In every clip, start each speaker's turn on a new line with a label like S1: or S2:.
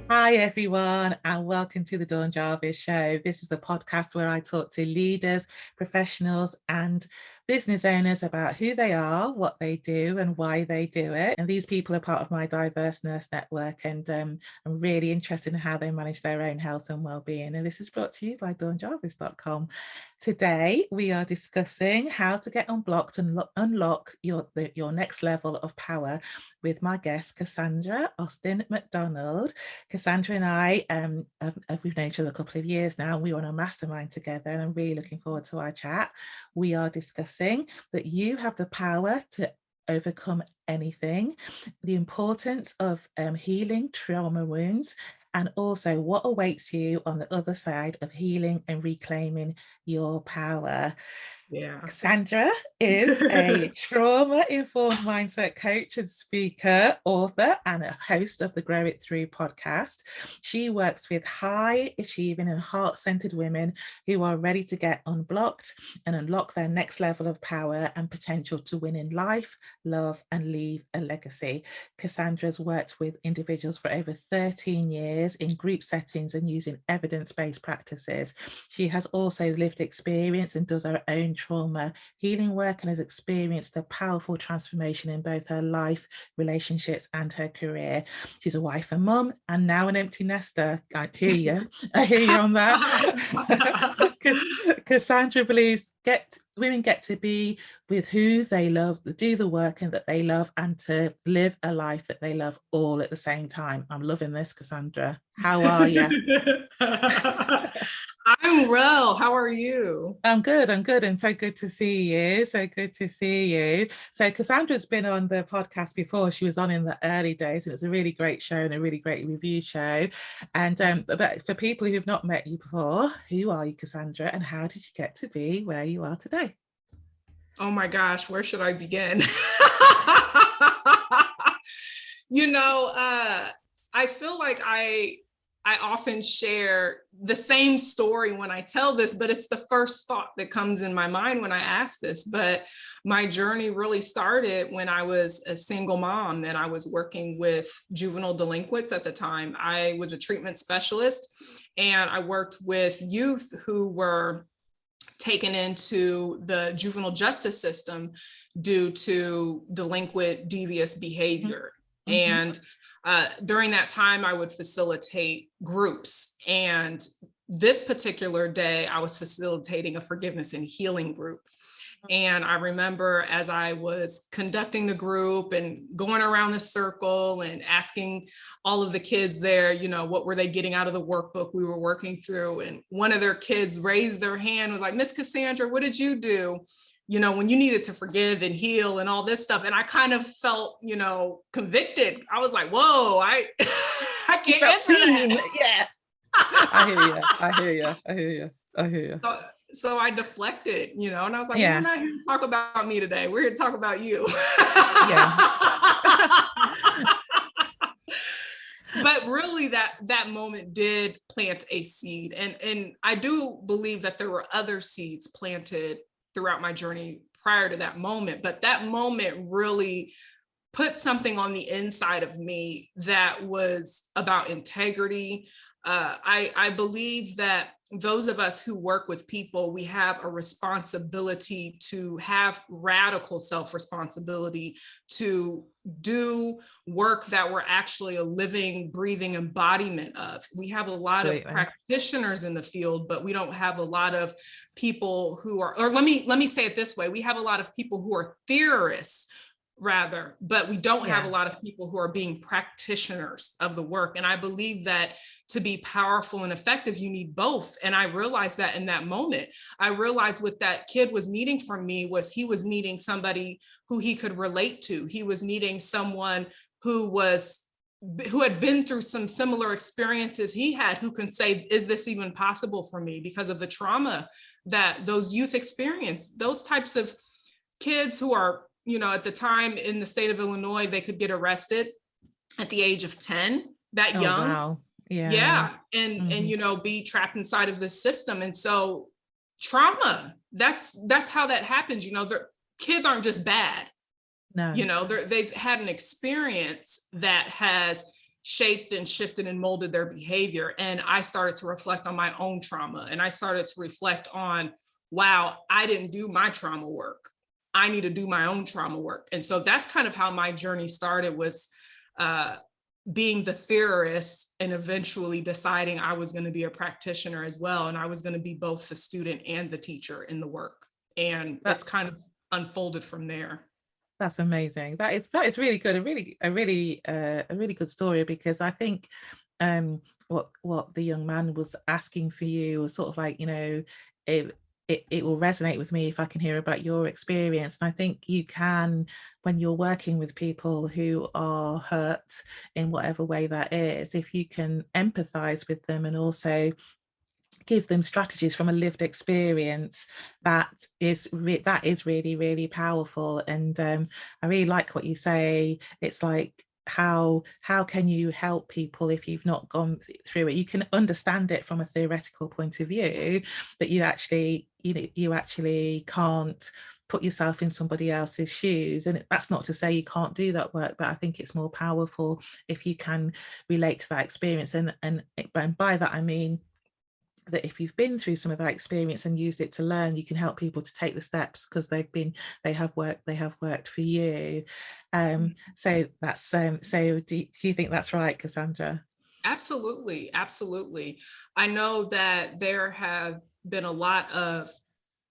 S1: Hi everyone, and welcome to the Dawn Jarvis Show. This is the podcast where I talk to leaders, professionals, and business owners about who they are, what they do, and why they do it. And these people are part of my diverse nurse network, and I'm really interested in how they manage their own health and well-being. And this is brought to you by dawnjarvis.com. Today, we are discussing how to get unblocked and unlock your next level of power with my guest, Casandra Austin-McDonald. Casandra and I, we've known each other a couple of years now. We were on a mastermind together, and I'm really looking forward to our chat. We are discussing that you have the power to overcome anything, the importance of healing trauma wounds, and also what awaits you on the other side of healing and reclaiming your power.
S2: Yeah.
S1: Casandra is a trauma-informed mindset coach and speaker, author, and a host of the Grow It Thru podcast. She works with high-achieving and heart-centered women who are ready to get unblocked and unlock their next level of power and potential to win in life, love, and leave a legacy. Cassandra's worked with individuals for over 13 years in group settings and using evidence-based practices. She has also lived experience and does her own trauma healing work and has experienced the powerful transformation in both her life, relationships, and her career. She's a wife and mum, and now an empty nester. I hear you on that. Casandra believes women get to be with who they love, do the work and that they love, and to live a life that they love all at the same time. I'm loving this, Casandra. How are you?
S2: I'm well. How are you?
S1: I'm good. And so good to see you. So Cassandra's been on the podcast before. She was on in the early days. It was a really great show and a really great review show. And but for people who've not met you before, who are you, Casandra, and how did you get to be where you are today?
S2: Oh my gosh, where should I begin? I feel like I often share the same story when I tell this, but it's the first thought that comes in my mind when I ask this. But my journey really started when I was a single mom and I was working with juvenile delinquents at the time. I was a treatment specialist and I worked with youth who were taken into the juvenile justice system due to delinquent, devious behavior. Mm-hmm. And during that time, I would facilitate groups. And this particular day, I was facilitating a forgiveness and healing group. And I remember as I was conducting the group and going around the circle and asking all of the kids there, what were they getting out of the workbook we were working through? And one of their kids raised their hand, was like, Miss Casandra, what did you do? When you needed to forgive and heal and all this stuff. And I kind of felt, convicted. I was like, whoa, I can't answer that.
S1: Yeah. I hear you.
S2: So I deflected, and I was like, We're not here to talk about me today. We're here to talk about you.
S1: Yeah.
S2: But really that moment did plant a seed. And I do believe that there were other seeds planted throughout my journey prior to that moment. But that moment really put something on the inside of me that was about integrity. I believe that those of us who work with people, we have a responsibility to have radical self-responsibility to do work that we're actually a living, breathing embodiment of. We have a lot of practitioners in the field, but we don't have a lot of people who are, or let me say it this way. We have a lot of people who are theorists rather, but we don't have a lot of people who are being practitioners of the work. And I believe that to be powerful and effective, you need both. And I realized that in that moment. I realized what that kid was needing from me was he was needing somebody who he could relate to. He was needing someone who had been through some similar experiences he had, who can say, is this even possible for me? Because of the trauma that those youth experience. Those types of kids who are, at the time in the state of Illinois, they could get arrested at the age of 10, that young.
S1: Wow.
S2: Yeah. And be trapped inside of this system. And so trauma, that's how that happens. The kids aren't just bad.
S1: No.
S2: You know, they've had an experience that has shaped and shifted and molded their behavior. And I started to reflect on my own trauma, and I started to reflect on, wow, I didn't do my trauma work. I need to do my own trauma work. And so that's kind of how my journey started, was being the theorist and eventually deciding I was going to be a practitioner as well. And I was going to be both the student and the teacher in the work. And it's kind of unfolded from there.
S1: That's amazing. That is really good. A really good story, because I think what the young man was asking for you was sort of like, you know, it will resonate with me if I can hear about your experience. And I think you can, when you're working with people who are hurt in whatever way that is, if you can empathize with them and also give them strategies from a lived experience, that is really, really powerful. And I really like what you say. It's like, how can you help people if you've not gone through it? You can understand it from a theoretical point of view, but you actually can't put yourself in somebody else's shoes. And that's not to say you can't do that work, but I think it's more powerful if you can relate to that experience. And by that I mean that if you've been through some of that experience and used it to learn, you can help people to take the steps because they have worked for you. So that's so do you think that's right, Casandra?
S2: Absolutely. I know that there have been a lot of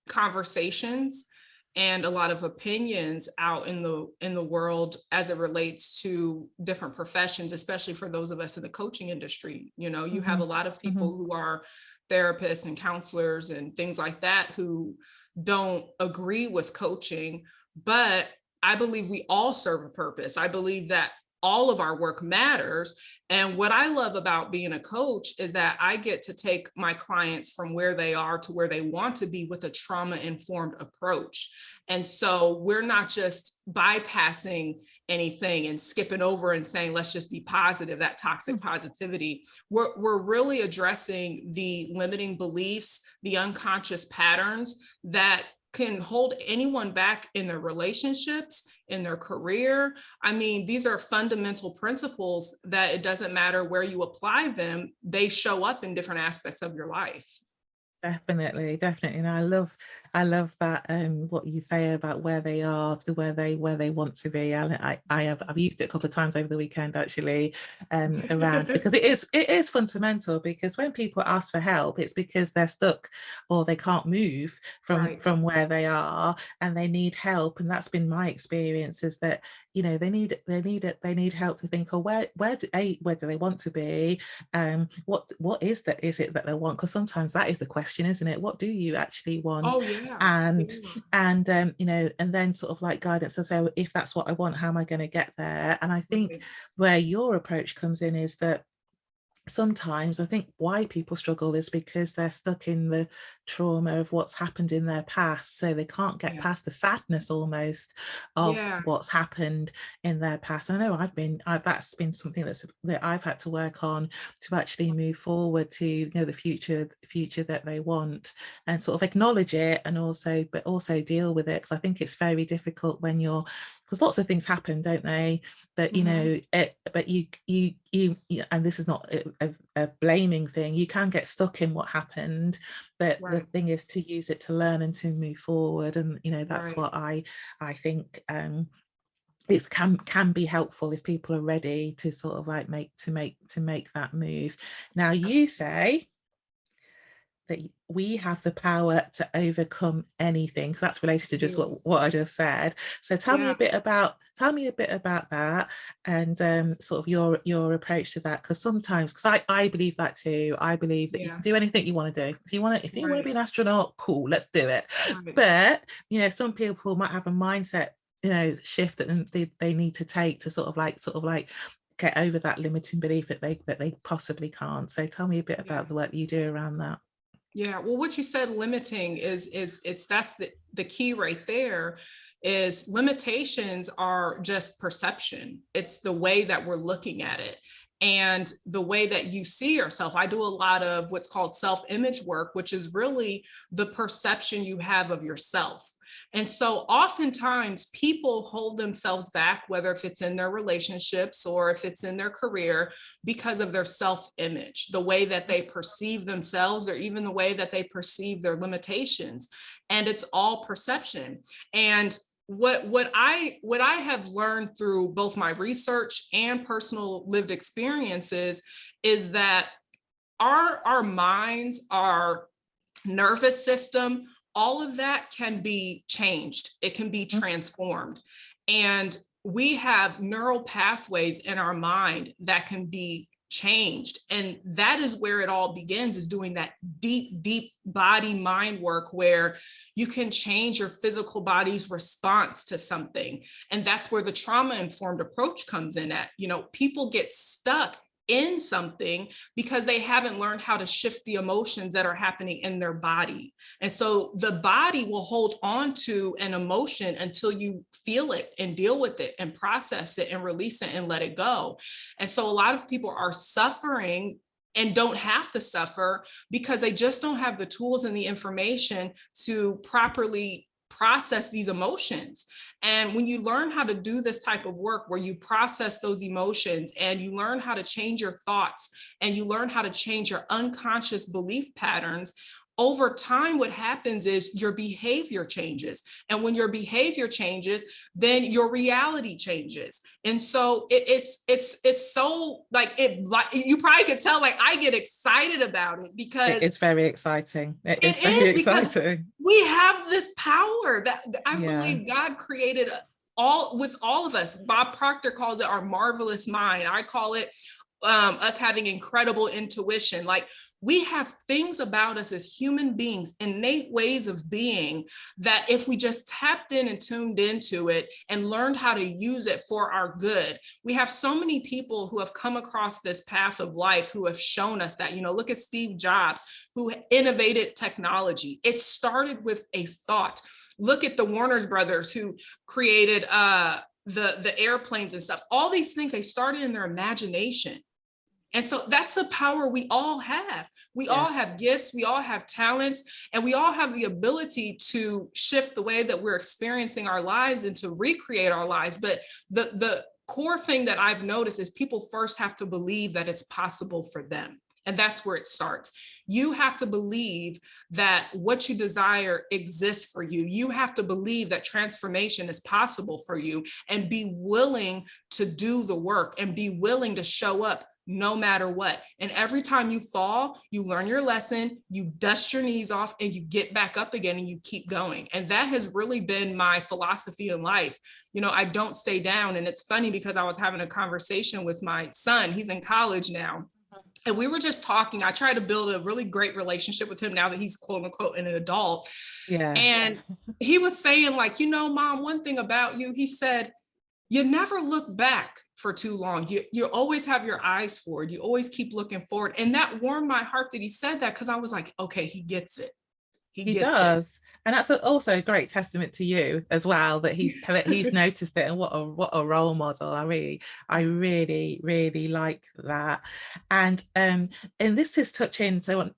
S2: conversations and a lot of opinions out in the world as it relates to different professions, especially for those of us in the coaching industry. You know, you have a lot of people who are therapists and counselors and things like that who don't agree with coaching, but I believe we all serve a purpose. I believe that all of our work matters. And what I love about being a coach is that I get to take my clients from where they are to where they want to be with a trauma-informed approach. And so we're not just bypassing anything and skipping over and saying, let's just be positive, that toxic positivity. We're really addressing the limiting beliefs, the unconscious patterns that can hold anyone back in their relationships, in their career. I mean, these are fundamental principles that it doesn't matter where you apply them, they show up in different aspects of your life.
S1: Definitely. And I love that what you say about where they are to where they want to be. I've used it a couple of times over the weekend actually, around because it is fundamental, because when people ask for help, it's because they're stuck or they can't move from where they are and they need help. And that's been my experience, is that, you know, they need help to think, oh, where do they want to be? What is it that they want? Because sometimes that is the question, isn't it? What do you actually want?
S2: Oh yeah.
S1: And you know, and then sort of like guidance. So if that's what I want, how am I going to get there? And I think where your approach comes in is that sometimes I think why people struggle is because they're stuck in the trauma of what's happened in their past, so they can't get past the sadness almost of what's happened in their past. And I know that's been something that I've had to work on to actually move forward to, you know, the future that they want, and sort of acknowledge it, and also deal with it, because I think it's very difficult when you're, because lots of things happen, don't they? But you know, but you and this is not a blaming thing. You can get stuck in what happened, but the thing is to use it to learn and to move forward. And you know, that's what I think it can be helpful if people are ready to sort of like make that move. Now you say that we have the power to overcome anything. So that's related to just what I just said. So tell me a bit about that, and sort of your approach to that. Because sometimes, because I believe that too. I believe that you can do anything you want to do. If you want to be an astronaut, cool, let's do it. But you know, some people might have a mindset, you know, shift that they need to take to sort of like get over that limiting belief that they possibly can't. So tell me a bit about the work you do around that.
S2: Yeah, well, what you said, limiting is that's the key right there. Is limitations are just perception. It's the way that we're looking at it. and the way that you see yourself. I do a lot of what's called self-image work, which is really the perception you have of yourself. And so oftentimes people hold themselves back, whether if it's in their relationships or if it's in their career, because of their self-image, the way that they perceive themselves, or even the way that they perceive their limitations. And it's all perception. And what I have learned through both my research and personal lived experiences is that our minds, our nervous system, all of that can be changed. It can be transformed. And we have neural pathways in our mind that can be changed. And that is where it all begins, is doing that deep body mind work where you can change your physical body's response to something. And that's where the trauma informed approach comes in at. People get stuck in something because they haven't learned how to shift the emotions that are happening in their body. And so the body will hold on to an emotion until you feel it and deal with it and process it and release it and let it go. And so a lot of people are suffering and don't have to suffer because they just don't have the tools and the information to properly process these emotions. And when you learn how to do this type of work where you process those emotions and you learn how to change your thoughts and you learn how to change your unconscious belief patterns, over time, what happens is your behavior changes. And when your behavior changes, then your reality changes. And so it's so like you probably could tell, like, I get excited about it because
S1: it's very exciting. It is very exciting.
S2: We have this power that I believe God created with all of us. Bob Proctor calls it our marvelous mind. I call it us having incredible intuition. Like, we have things about us as human beings, innate ways of being, that if we just tapped in and tuned into it and learned how to use it for our good. We have so many people who have come across this path of life who have shown us that. Look at Steve Jobs, who innovated technology. It started with a thought. Look at the Warner Brothers, who created the airplanes and stuff. All these things, they started in their imagination. And so that's the power we all have. We all have gifts, we all have talents, and we all have the ability to shift the way that we're experiencing our lives and to recreate our lives. But the core thing that I've noticed is people first have to believe that it's possible for them. And that's where it starts. You have to believe that what you desire exists for you. You have to believe that transformation is possible for you, and be willing to do the work and be willing to show up no matter what. And every time you fall, you learn your lesson, you dust your knees off, and you get back up again and you keep going. And that has really been my philosophy in life. I don't stay down. And it's funny because I was having a conversation with my son. He's in college now. And we were just talking. I try to build a really great relationship with him now that he's quote unquote an adult. Yeah. And he was saying, like, Mom, one thing about you, he said, you never look back for too long. You always have your eyes forward. You always keep looking forward. And that warmed my heart that he said that, because I was like, okay, he gets it. He does.
S1: And that's also a great testament to you as well, that he's noticed it, and what a role model. I really like that. And this is touching, so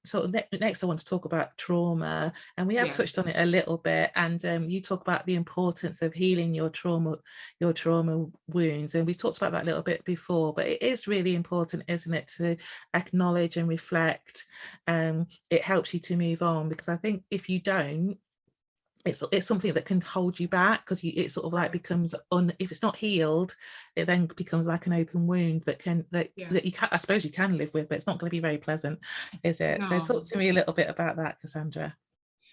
S1: next I want to talk about trauma, and we have touched on it a little bit, and you talk about the importance of healing your trauma wounds, and we've talked about that a little bit before, but it is really important, isn't it, to acknowledge and reflect. It helps you to move on, because I think if you don't, it's something that can hold you back, because it sort of like becomes if it's not healed, it then becomes like an open wound that you can, I suppose you can live with, but it's not going to be very pleasant, is it? No. So talk to me a little bit about that, Casandra.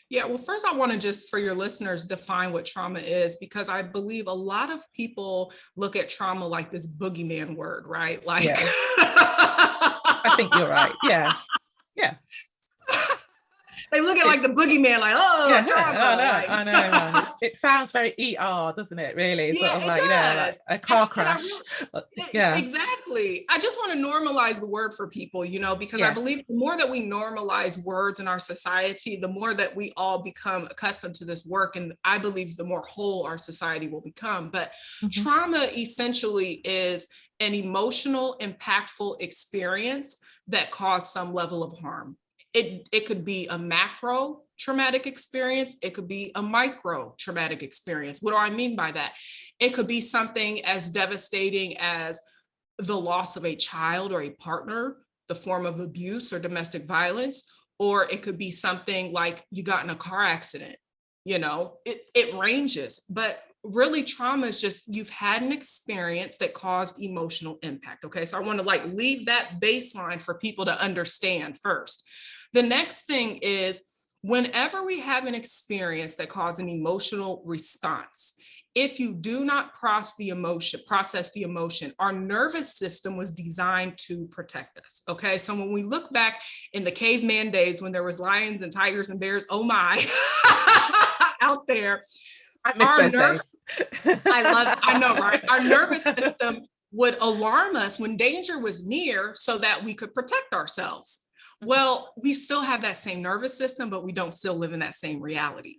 S2: Yeah, well, first I want to just, for your listeners, define what trauma is, because I believe a lot of people look at trauma like this boogeyman word, right? Like,
S1: I think you're right. Yeah.
S2: They look at like the boogeyman, like, trauma.
S1: I know. It sounds very ER, doesn't it? Really, sort of like, like a car crash.
S2: Exactly. Exactly. I just want to normalize the word for people, because I believe the more that we normalize words in our society, the more that we all become accustomed to this work. And I believe the more whole our society will become. But trauma essentially is an emotional, impactful experience that caused some level of harm. It could be a macro traumatic experience. It could be a micro traumatic experience. What do I mean by that? It could be something as devastating as the loss of a child or a partner, the form of abuse or domestic violence, or it could be something like you got in a car accident. It ranges, but really trauma is just you've had an experience that caused emotional impact. Okay, so I want to leave that baseline for people to understand first. The next thing is whenever we have an experience that causes an emotional response, if you do not process the emotion, our nervous system was designed to protect us. Okay, so when we look back in the caveman days when there was lions and tigers and bears, oh my, out there, I know, right? Our nervous system would alarm us when danger was near so that we could protect ourselves. Well, we still have that same nervous system, but we don't still live in that same reality.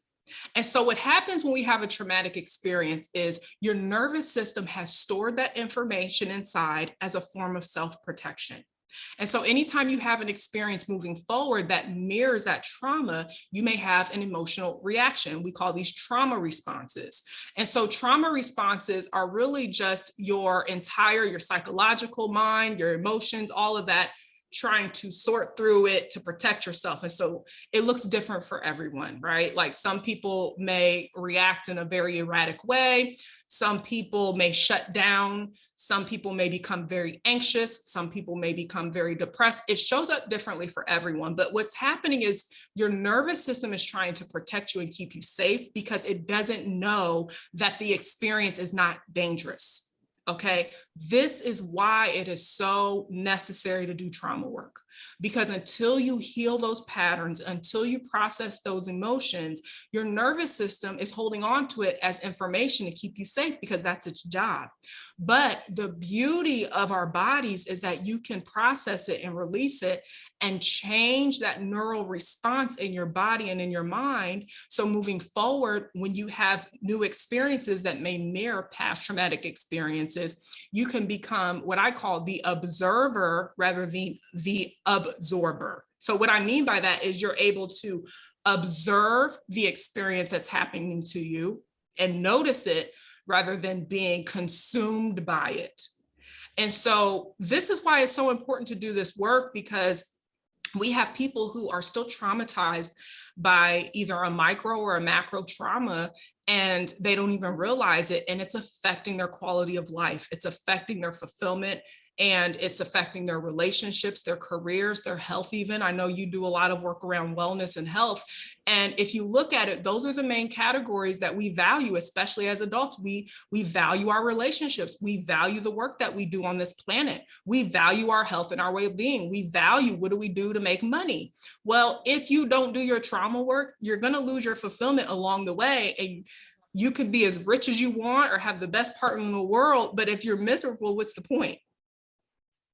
S2: And so what happens when we have a traumatic experience is your nervous system has stored that information inside as a form of self-protection. And so anytime you have an experience moving forward that mirrors that trauma, you may have an emotional reaction. We call these trauma responses. And so trauma responses are really just your psychological mind, your emotions, all of that, trying to sort through it to protect yourself. And so it looks different for everyone, right? Like some people may react in a very erratic way. Some people may shut down. Some people may become very anxious. Some people may become very depressed. It shows up differently for everyone. But what's happening is your nervous system is trying to protect you and keep you safe because it doesn't know that the experience is not dangerous. Okay, this is why it is so necessary to do trauma work, because until you heal those patterns, until you process those emotions, your nervous system is holding on to it as information to keep you safe because that's its job. But the beauty of our bodies is that you can process it and release it and change that neural response in your body and in your mind. So moving forward, when you have new experiences that may mirror past traumatic experiences, you can become what I call the observer rather than the absorber. So what I mean by that is you're able to observe the experience that's happening to you and notice it rather than being consumed by it. And so this is why it's so important to do this work, because we have people who are still traumatized by either a micro or a macro trauma, and they don't even realize it. And it's affecting their quality of life. It's affecting their fulfillment, and it's affecting their relationships, their careers, their health even. I know you do a lot of work around wellness and health. And if you look at it, those are the main categories that we value, especially as adults. We value our relationships. We value the work that we do on this planet. We value our health and our well-being. We value what do we do to make money. Well, if you don't do your trauma work, you're going to lose your fulfillment along the way. And you could be as rich as you want or have the best partner in the world, but if you're miserable, what's the point?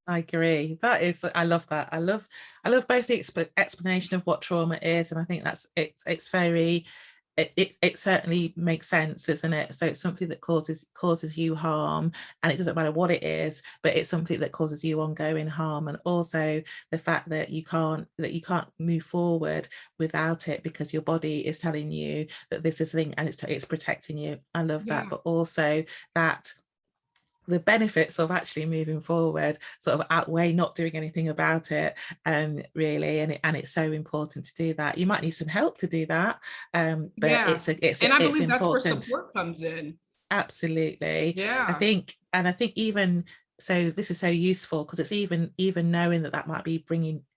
S1: I agree. I love that. I love both the explanation of what trauma is, and I think it's very, it certainly makes sense, isn't it? So it's something that causes you harm, and it doesn't matter what it is, but it's something that causes you ongoing harm. And also the fact that you can't move forward without it because your body is telling you that this is the thing and it's protecting you. I love that. But also that the benefits of actually moving forward sort of outweigh not doing anything about it, really, and it's so important to do that. You might need some help to do that, but it's
S2: I believe
S1: important.
S2: That's where support comes in.
S1: Absolutely. I think even so, this is so useful because it's even knowing that might be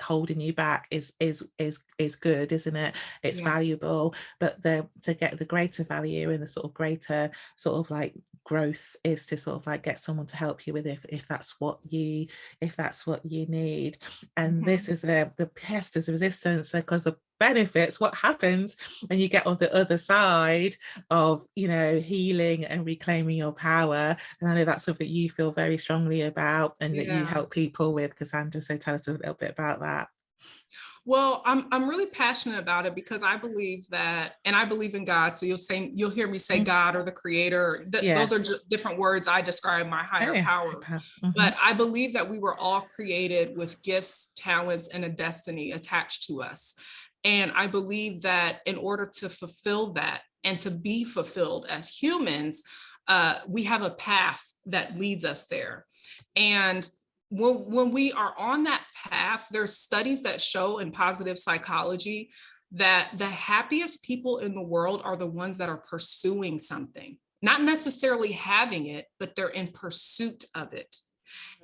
S1: holding you back is good, isn't it? It's valuable, but to get the greater value and the sort of greater sort of like growth is to sort of like get someone to help you with if that's what you need. And this is the pest is resistance, because the benefits, what happens when you get on the other side of, you know, healing and reclaiming your power. And I know that's something you feel very strongly about and that you help people with, Casandra. So tell us a little bit about that.
S2: Well, I'm really passionate about it because I believe that, and I believe in God. So you'll hear me say God or the creator. Those are just different words I describe my higher power. But I believe that we were all created with gifts, talents, and a destiny attached to us. And I believe that in order to fulfill that and to be fulfilled as humans, we have a path that leads us there. And when we are on that path, there's studies that show in positive psychology that the happiest people in the world are the ones that are pursuing something, not necessarily having it, but they're in pursuit of it.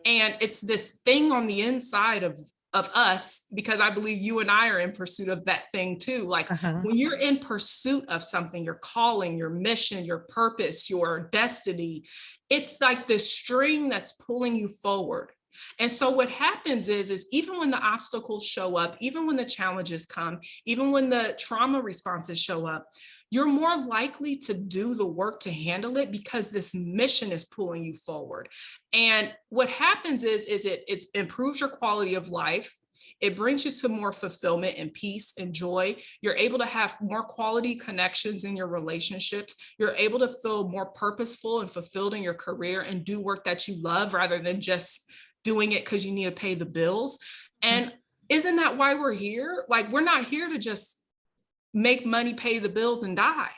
S2: And it's this thing on the inside of us, because I believe you and I are in pursuit of that thing too. Like when you're in pursuit of something, your calling, your mission, your purpose, your destiny, it's like this string that's pulling you forward. And so what happens is even when the obstacles show up, even when the challenges come, even when the trauma responses show up, you're more likely to do the work to handle it because this mission is pulling you forward. And what happens is it improves your quality of life. It brings you to more fulfillment and peace and joy. You're able to have more quality connections in your relationships. You're able to feel more purposeful and fulfilled in your career and do work that you love rather than just doing it because you need to pay the bills. And isn't that why we're here? Like, we're not here to just make money, pay the bills, and die.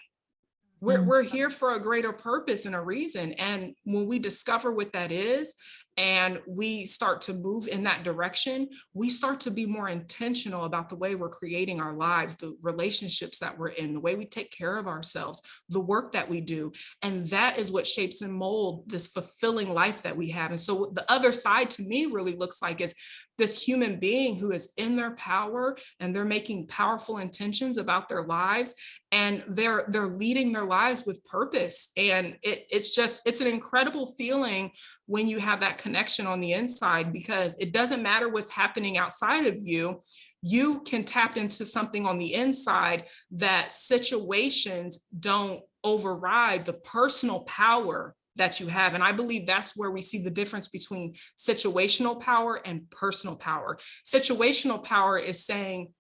S2: We're here for a greater purpose and a reason. And when we discover what that is, and we start to move in that direction, we start to be more intentional about the way we're creating our lives, the relationships that we're in, the way we take care of ourselves, the work that we do. And that is what shapes and mold this fulfilling life that we have. And so the other side to me really looks like is this human being who is in their power and they're making powerful intentions about their lives, and they're leading their lives with purpose. And it's an incredible feeling when you have that connection on the inside, because it doesn't matter what's happening outside of you. You can tap into something on the inside that situations don't override the personal power that you have. And I believe that's where we see the difference between situational power and personal power. Situational power is saying,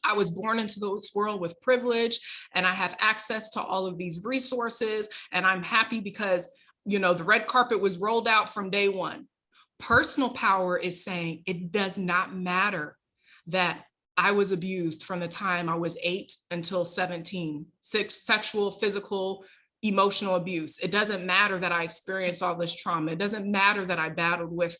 S2: I was born into this world with privilege and I have access to all of these resources, and I'm happy because, you know, the red carpet was rolled out from day one. Personal power is saying it does not matter that I was abused from the time I was 8 until 17, sexual, physical, emotional abuse. It doesn't matter that I experienced all this trauma. It doesn't matter that I battled with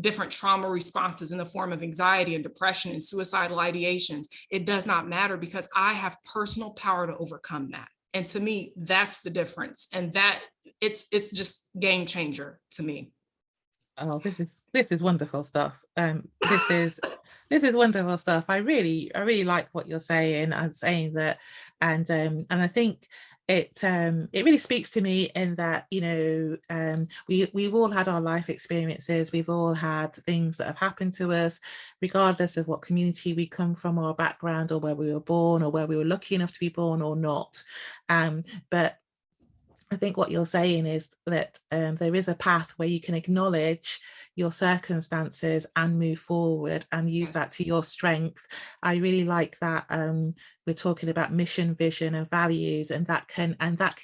S2: different trauma responses in the form of anxiety and depression and suicidal ideations. It does not matter because I have personal power to overcome that. And to me, that's the difference. And that it's just game changer to me.
S1: Oh, this is wonderful stuff. This is wonderful stuff. I really like what you're saying. I'm saying that, and I think it really speaks to me in that, you know, we've all had our life experiences. We've all had things that have happened to us, regardless of what community we come from or background or where we were born or where we were lucky enough to be born or not. But I think what you're saying is that there is a path where you can acknowledge your circumstances and move forward and use that to your strength. I really like that. We're talking about mission, vision, and values, and that can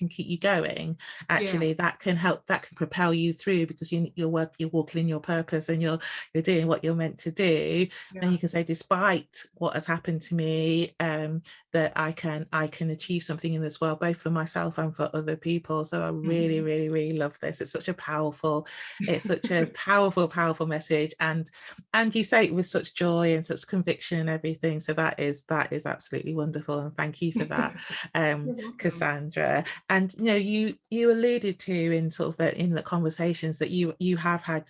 S1: keep you going. Actually, that can help, that can propel you through, because you're walking in your purpose and you're doing what you're meant to do. And you can say, despite what has happened to me, that I can achieve something in this world, both for myself and for other people. So I really, really, really love this. It's such a powerful message, and you say it with such joy and such conviction and everything. So that is absolutely wonderful, and thank you for that, Casandra. And you know, you alluded to in sort of in the conversations that you have had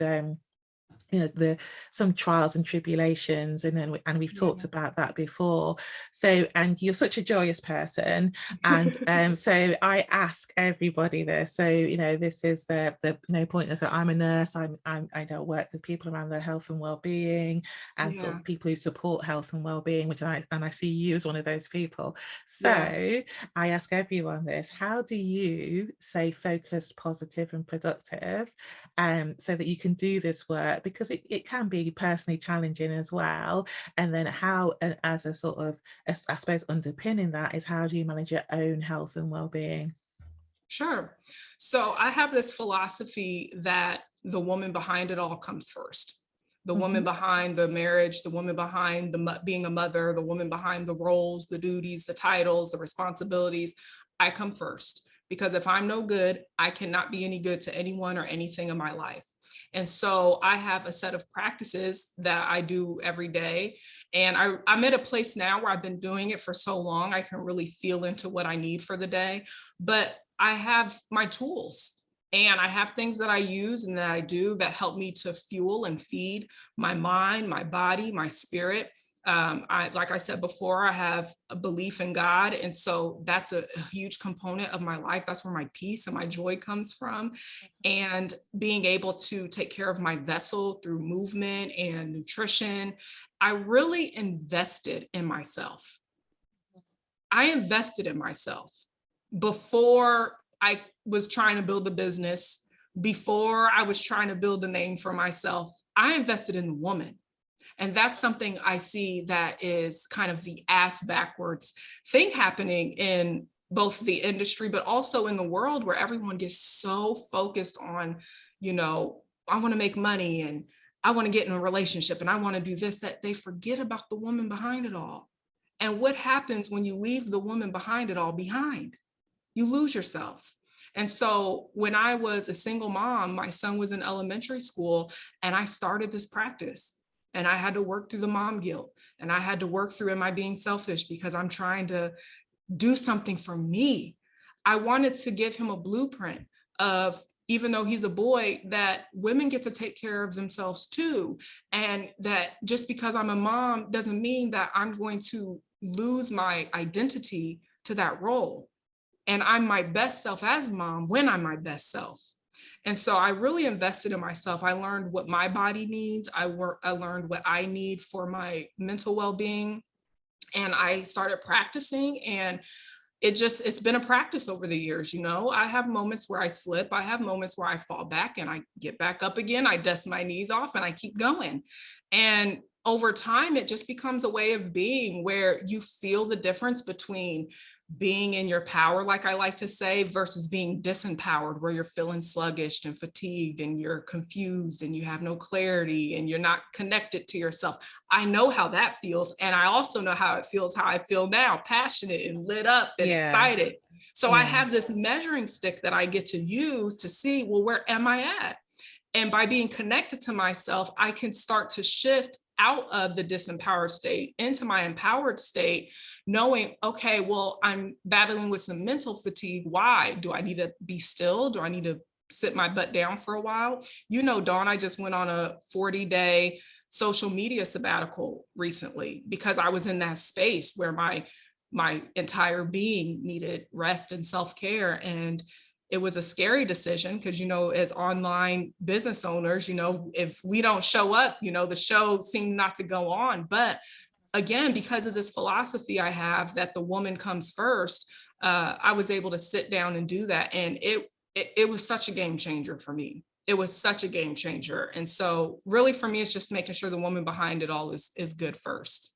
S1: some trials and tribulations, and we've talked about that before. So, and you're such a joyous person, and so I ask everybody this. So this is the point is that I'm a nurse. I don't work with people around their health and well-being, and sort of people who support health and well-being, which I see you as one of those people. So I ask everyone this: how do you stay focused, positive, and productive, so that you can do this work? Because it can be personally challenging as well. And then how, as a sort of, I suppose, underpinning that is, how do you manage your own health and well-being?
S2: Sure. So I have this philosophy that the woman behind it all comes first. The woman behind the marriage, the woman behind being a mother, the woman behind the roles, the duties, the titles, the responsibilities. I come first. Because if I'm no good, I cannot be any good to anyone or anything in my life. And so I have a set of practices that I do every day. And I'm at a place now where I've been doing it for so long, I can really feel into what I need for the day. But I have my tools, and I have things that I use and that I do that help me to fuel and feed my mind, my body, my spirit. Like I said before, I have a belief in God. And so that's a huge component of my life. That's where my peace and my joy comes from. And being able to take care of my vessel through movement and nutrition. I really invested in myself. I invested in myself before I was trying to build a business, before I was trying to build a name for myself. I invested in the woman. And that's something I see that is kind of the ass backwards thing happening in both the industry, but also in the world, where everyone gets so focused on, I want to make money and I want to get in a relationship and I want to do this, that they forget about the woman behind it all. And what happens when you leave the woman behind it all behind? You lose yourself. And so when I was a single mom, my son was in elementary school, and I started this practice. And I had to work through the mom guilt, and I had to work through, am I being selfish because I'm trying to do something for me? I wanted to give him a blueprint of, even though he's a boy, that women get to take care of themselves too. And that just because I'm a mom doesn't mean that I'm going to lose my identity to that role. And I'm my best self as mom when I'm my best self. And so I really invested in myself. I learned what my body needs. I learned what I need for my mental well-being. And I started practicing, and it's been a practice over the years. I have moments where I slip. I have moments where I fall back and I get back up again. I dust my knees off and I keep going. And over time, it just becomes a way of being, where you feel the difference between being in your power, like I like to say, versus being disempowered, where you're feeling sluggish and fatigued and you're confused and you have no clarity and you're not connected to yourself. I know how that feels. And I also know how it feels, how I feel now, passionate and lit up and excited. So I have this measuring stick that I get to use to see, well, where am I at? And by being connected to myself, I can start to shift out of the disempowered state into my empowered state, knowing, okay, well, I'm battling with some mental fatigue. Why? Do I need to be still? Do I need to sit my butt down for a while? Dawn, I just went on a 40-day social media sabbatical recently because I was in that space where my entire being needed rest and self-care. And it was a scary decision because, as online business owners, if we don't show up, the show seems not to go on. But again, because of this philosophy I have that the woman comes first, I was able to sit down and do that. And it was such a game changer for me. It was such a game changer. And so really for me, it's just making sure the woman behind it all is good first.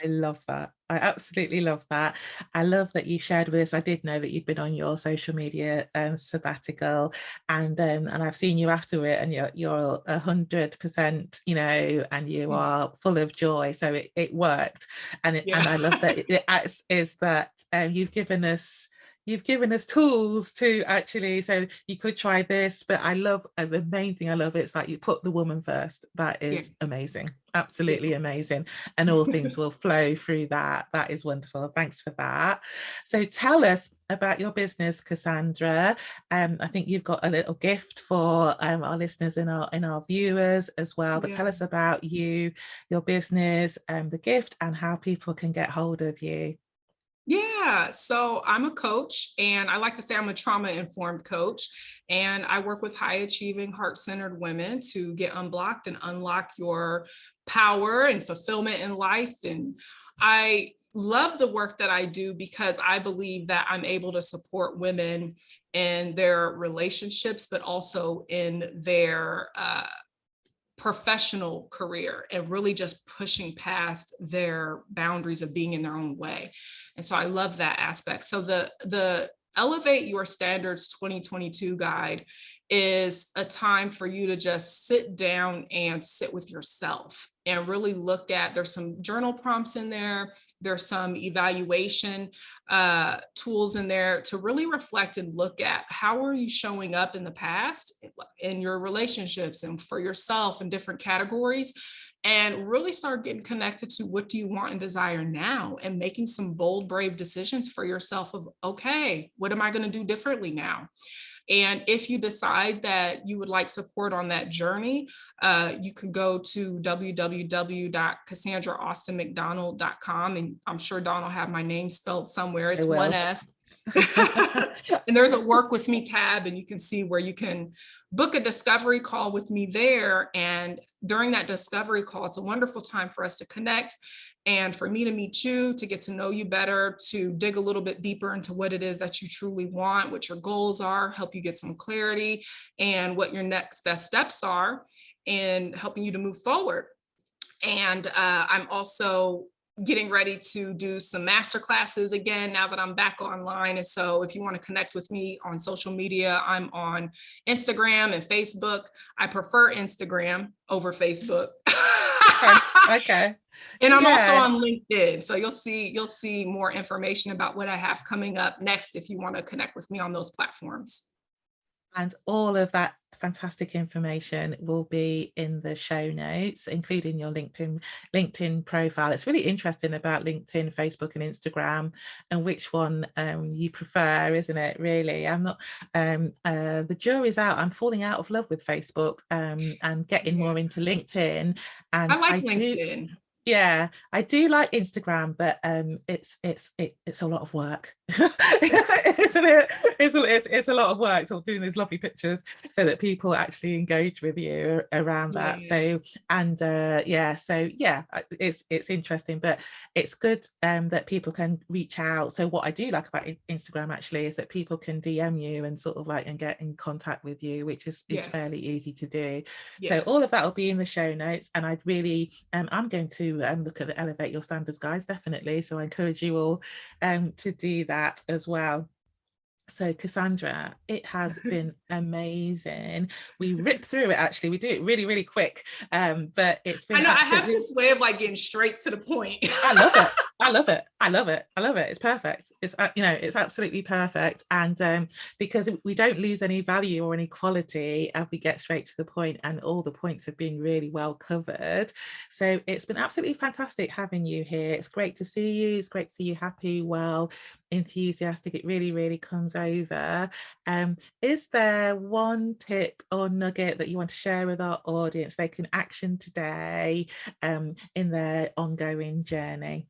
S1: I love that. I absolutely love that. I love that you shared with us. I did know that you'd been on your social media sabbatical, and I've seen you after it, and you're 100%, and you are full of joy. So it worked, and I love that you've given us tools to actually, so you could try this, but I love, the main thing I love, it's like you put the woman first. That is amazing. Absolutely amazing. And all things will flow through that. That is wonderful. Thanks for that. So tell us, about your business, Casandra. I think you've got a little gift for our listeners and our viewers as well. But tell us about you, your business, the gift, and how people can get hold of you.
S2: Yeah, so I'm a coach, and I like to say I'm a trauma-informed coach, and I work with high-achieving, heart-centered women to get unblocked and unlock your power and fulfillment in life. And I love the work that I do because I believe that I'm able to support women in their relationships, but also in their professional career, and really just pushing past their boundaries of being in their own way. And so I love that aspect. So the Elevate Your Standards 2022 guide is a time for you to just sit down and sit with yourself and really look at, there's some journal prompts in there. There's some evaluation tools in there to really reflect and look at how are you showing up in the past in your relationships and for yourself in different categories, and really start getting connected to what do you want and desire now, and making some bold, brave decisions for yourself of, okay, what am I going to do differently now? And if you decide that you would like support on that journey, you can go to www.CasandraAustin-McDonald.com. And I'm sure Dawn will have my name spelled somewhere. It's one S. And there's a work with me tab, and you can see where you can book a discovery call with me there. And during that discovery call, it's a wonderful time for us to connect and for me to meet you, to get to know you better, to dig a little bit deeper into what it is that you truly want, what your goals are, help you get some clarity, and what your next best steps are in helping you to move forward. And I'm also getting ready to do some master classes again now that I'm back online. And so if you want to connect with me on social media, I'm on Instagram and Facebook. I prefer Instagram over Facebook.
S1: Okay.
S2: And I'm also on LinkedIn. So you'll see more information about what I have coming up next if you want to connect with me on those platforms.
S1: And all of that fantastic information will be in the show notes, including your LinkedIn profile. It's really interesting about LinkedIn, Facebook, and Instagram, and which one you prefer, isn't it? Really, I'm not. The jury's out. I'm falling out of love with Facebook and getting more into LinkedIn. And
S2: I like LinkedIn.
S1: Yeah, I do like Instagram, but it's a lot of work. it's a lot of work to doing these lovely pictures so that people actually engage with you around that. So it's interesting, but it's good that people can reach out. So what I do like about Instagram actually is that people can DM you and sort of like and get in contact with you, which is fairly easy to do. So all of that will be in the show notes, and I'd really I'm going to look at the Elevate Your Standards guys, definitely. So I encourage you all to do that as well. So Casandra, it has been amazing. We rip through it, actually. We do it really, really quick. But it's been
S2: I have this way of like getting straight to the point.
S1: I love it. I love it. I love it. I love it. It's perfect. It's it's absolutely perfect. And because we don't lose any value or any quality as we get straight to the point, and all the points have been really well covered. So it's been absolutely fantastic having you here. It's great to see you. It's great to see you happy, well, enthusiastic. It really, really comes over. Is there one tip or nugget that you want to share with our audience they can action today in their ongoing journey?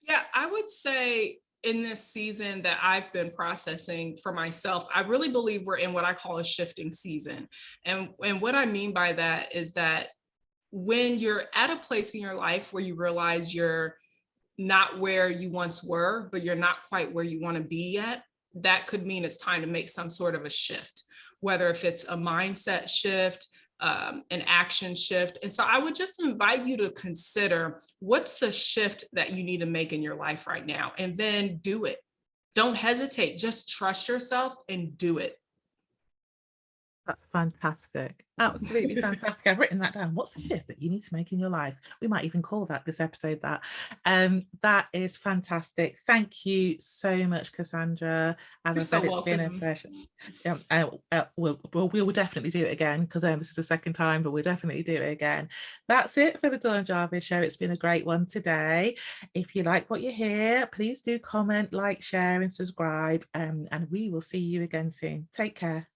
S2: Yeah, I would say in this season that I've been processing for myself, I really believe we're in what I call a shifting season. And what I mean by that is that when you're at a place in your life where you realize you're not where you once were, but you're not quite where you want to be yet, that could mean it's time to make some sort of a shift, whether if it's a mindset shift, an action shift. And so I would just invite you to consider what's the shift that you need to make in your life right now, and then do it. Don't hesitate, just trust yourself and do it.
S1: That's fantastic. Absolutely fantastic. I've written that down. What's the shift that you need to make in your life? We might even call that this episode that. That is fantastic. Thank you so much, Casandra. As
S2: You're
S1: I said,
S2: so
S1: it's been a
S2: welcome.
S1: pleasure. We will definitely do it again, because this is the second time, but we'll definitely do it again. That's it for the Dawn Jarvis Show. It's been a great one today. If you like what you hear, please do comment, like, share, and subscribe. And we will see you again soon. Take care.